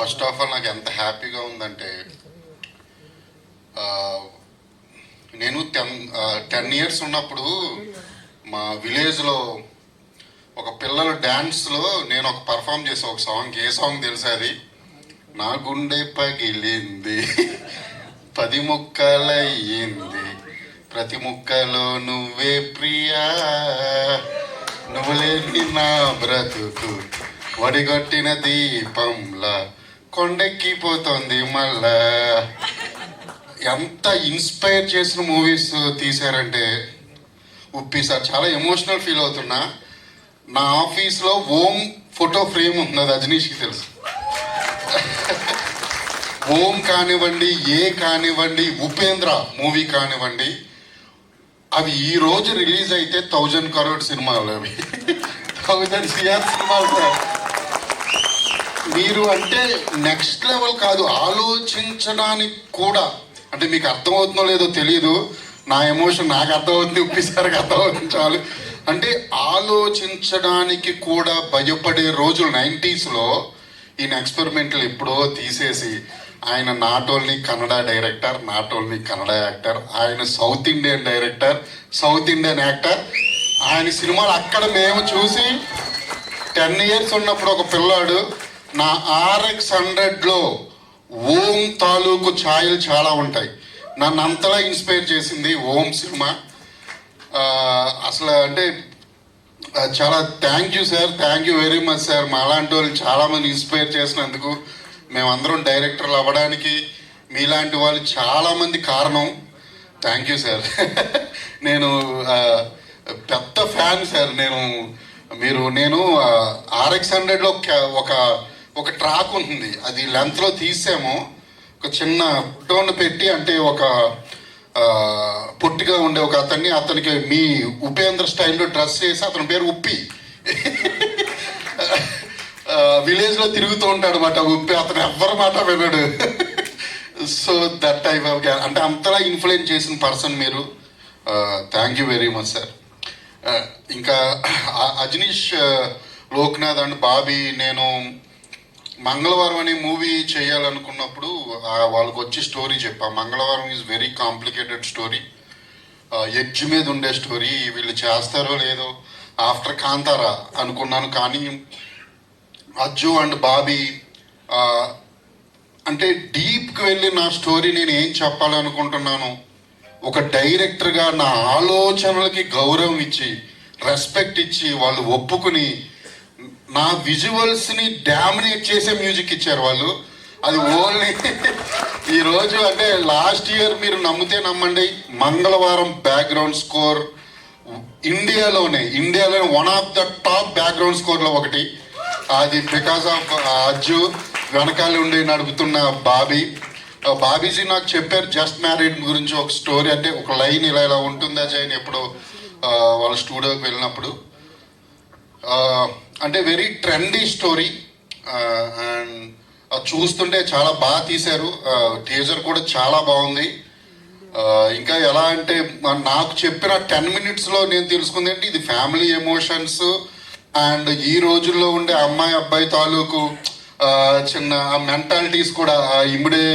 First of all నాకు ఎంత హ్యాపీగా ఉందంటే నేను 10 ఇయర్స్ ఉన్నప్పుడు మా విలేజ్లో ఒక పిల్లల డ్యాన్స్లో నేను ఒక పర్ఫామ్ చేసా ఒక సాంగ్. ఏ సాంగ్ తెలుసా అది? నా గుండె పగిలింది 10 ముక్కలయ్యింది ప్రతి ముక్కలో నువ్వే ప్రియా, నువ్వు లేని నా బ్రతుకు వడిగొట్టిన దీపంలా కొండెక్కిపోతుంది మళ్ళా. ఎంత ఇన్స్పైర్ చేసిన మూవీస్ తీశారంటే ఉప్పి సార్. చాలా ఎమోషనల్ ఫీల్ అవుతున్నా. నా ఆఫీస్లో ఓం ఫోటో ఫ్రేమ్ ఉంది, అది రజనీష్కి తెలుసు. ఓం కానివ్వండి, ఏ కానివ్వండి, ఉపేంద్ర మూవీ కానివ్వండి, అవి ఈ రోజు రిలీజ్ అయితే 1000 crore సినిమాలు, అవి 1000 CR సినిమాలు సార్. మీరు అంటే నెక్స్ట్ లెవెల్ కాదు, ఆలోచించడానికి కూడా. అంటే మీకు అర్థమవుతుందో లేదో తెలియదు, నా ఎమోషన్ నాకు అర్థమవుతుంది, ఉప్పిసారికి అర్థమవుతుంది చాలు. అంటే ఆలోచించడానికి కూడా భయపడే రోజులు 90sలో ఈయన ఎక్స్పెరిమెంట్లు ఎప్పుడో తీసేసి, ఆయన not only Kannada director, not only Kannada actor, ఆయన south Indian director, south Indian actor. ఆయన సినిమాలు అక్కడ మేము చూసి 10 years ఉన్నప్పుడు ఒక పిల్లాడు నా RX100లో ఓం తాలూకు ఛాయలు చాలా ఉంటాయి. నన్ను అంతలా ఇన్స్పైర్ చేసింది ఓం సినిమా. అసలు అంటే చాలా thank you sir, thank you very much sir. మా అలాంటి వాళ్ళు చాలామంది ఇన్స్పైర్ చేసినందుకు, మేమందరం డైరెక్టర్లు అవ్వడానికి మీలాంటి వాళ్ళు చాలామంది కారణం. Thank you sir. నేను పెద్ద ఫ్యాన్ సార్. నేను RX100లో ఒక ట్రాక్ ఉంటుంది, అది లెంత్లో తీసాము. ఒక చిన్న టోన్ పెట్టి, అంటే ఒక పొట్టిగా ఉండే ఒక అతనికి మీ ఉపేంద్ర స్టైల్లో డ్రెస్ చేసి, అతని పేరు ఉప్పి, విలేజ్లో తిరుగుతూ ఉంటాడు అన్నమాట ఉప్పి. అతను ఎవ్వరి మాట వినడు. సో దట్ టైప్ ఆఫ్, అంటే అంతలా ఇన్ఫ్లుయెన్స్ చేసిన పర్సన్ మీరు. Thank you very much sir. ఇంకా అజనీష్, లోక్నాథ్ అండ్ బాబీ, నేను మంగళవారం అనే మూవీ చేయాలనుకున్నప్పుడు వాళ్ళకి వచ్చి స్టోరీ చెప్పా. మంగళవారం is very complicated story, edge మీద ఉండే స్టోరీ. వీళ్ళు చేస్తారో లేదో ఆఫ్టర్ కాంతారా అనుకున్నాను. కానీ అజ్జు అండ్ బాబీ అంటే డీప్కి వెళ్ళి నా స్టోరీ నేను ఏం చెప్పాలనుకుంటున్నాను, ఒక డైరెక్టర్గా నా ఆలోచనలకి గౌరవం ఇచ్చి, రెస్పెక్ట్ ఇచ్చి, వాళ్ళు ఒప్పుకుని నా విజువల్స్ని డామినేట్ చేసే మ్యూజిక్ ఇచ్చారు వాళ్ళు. అది ఓన్లీ ఈరోజు, అంటే లాస్ట్ ఇయర్ మీరు నమ్మితే నమ్మండి, మంగళవారం బ్యాక్గ్రౌండ్ స్కోర్ ఇండియాలోనే one of the top background స్కోర్లో ఒకటి. అది బికాస్ ఆఫ్ అజ్జు, వెనకాల ఉండి నడుపుతున్న బాబీజీ నాకు చెప్పారు జస్ట్ మ్యారీడ్ గురించి ఒక స్టోరీ. అంటే ఒక లైన్ ఇలా ఉంటుంది అజయ్ అని ఎప్పుడు వాళ్ళ స్టూడియోకి వెళ్ళినప్పుడు. అంటే వెరీ ట్రెండీ స్టోరీ, అండ్ చూస్తుంటే చాలా బాగా తీశారు. టీజర్ కూడా చాలా బాగుంది. ఇంకా ఎలా అంటే నాకు చెప్పిన 10 minutesలో నేను తెలుసుకుంది ఏంటి, ఇది ఫ్యామిలీ ఎమోషన్స్ అండ్ ఈ రోజుల్లో ఉండే అమ్మాయి అబ్బాయి తాలూకు చిన్న మెంటాలిటీస్ కూడా ఇమిడే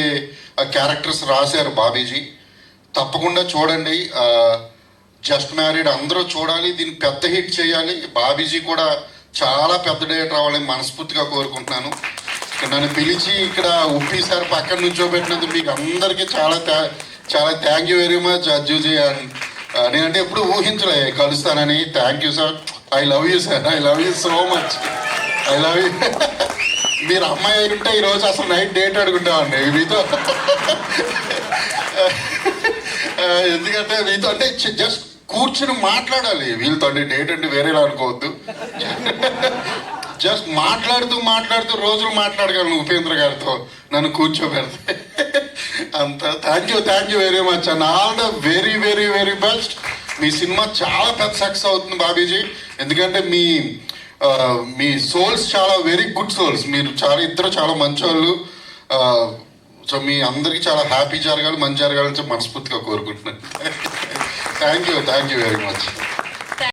క్యారెక్టర్స్ రాశారు బాబీజీ. తప్పకుండా చూడండి. జస్ట్ మ్యారీడ్ అందరూ చూడాలి, దీన్ని పెద్ద హిట్ చేయాలి. బాబీజీ కూడా చాలా పెద్ద డేట్ రావాలని మనస్ఫూర్తిగా కోరుకుంటున్నాను. నన్ను పిలిచి ఇక్కడ ఉప్పి సార్ పక్కన నుంచోబెట్టినందుకు మీకు అందరికీ చాలా thank you very much Ajjuji. And నేనంటే ఎప్పుడు ఊహించలే కలుస్తానని. Thank you sir. I love you sir, I love you so much, I love you. మీరు అమ్మాయి అయి ఉంటే ఈరోజు అసలు నైట్ డేట్ అడుగుంటామండి మీతో. ఎందుకంటే మీతో అంటే జస్ట్ కూర్చుని మాట్లాడాలి వీళ్ళతో. అంటే డేట్ అంటే వేరేలా అనుకోవద్దు. జస్ట్ మాట్లాడుతూ రోజులు మాట్లాడగలను ఉపేంద్ర గారితో నన్ను కూర్చోబెడితే. అంత thank you very much and all the very very very best. Me cinema చాలా పెద్ద సక్సెస్ అవుతుంది బాబీజీ. ఎందుకంటే మీ సోల్స్ చాలా వెరీ గుడ్ సోల్స్. మీరు ఇద్దరు చాలా మంచి వాళ్ళు. సో మీ అందరికీ చాలా హ్యాపీ జరగాలి, మంచి జరగాలని మనస్ఫూర్తిగా కోరుకుంటున్నాను. Thank you very much.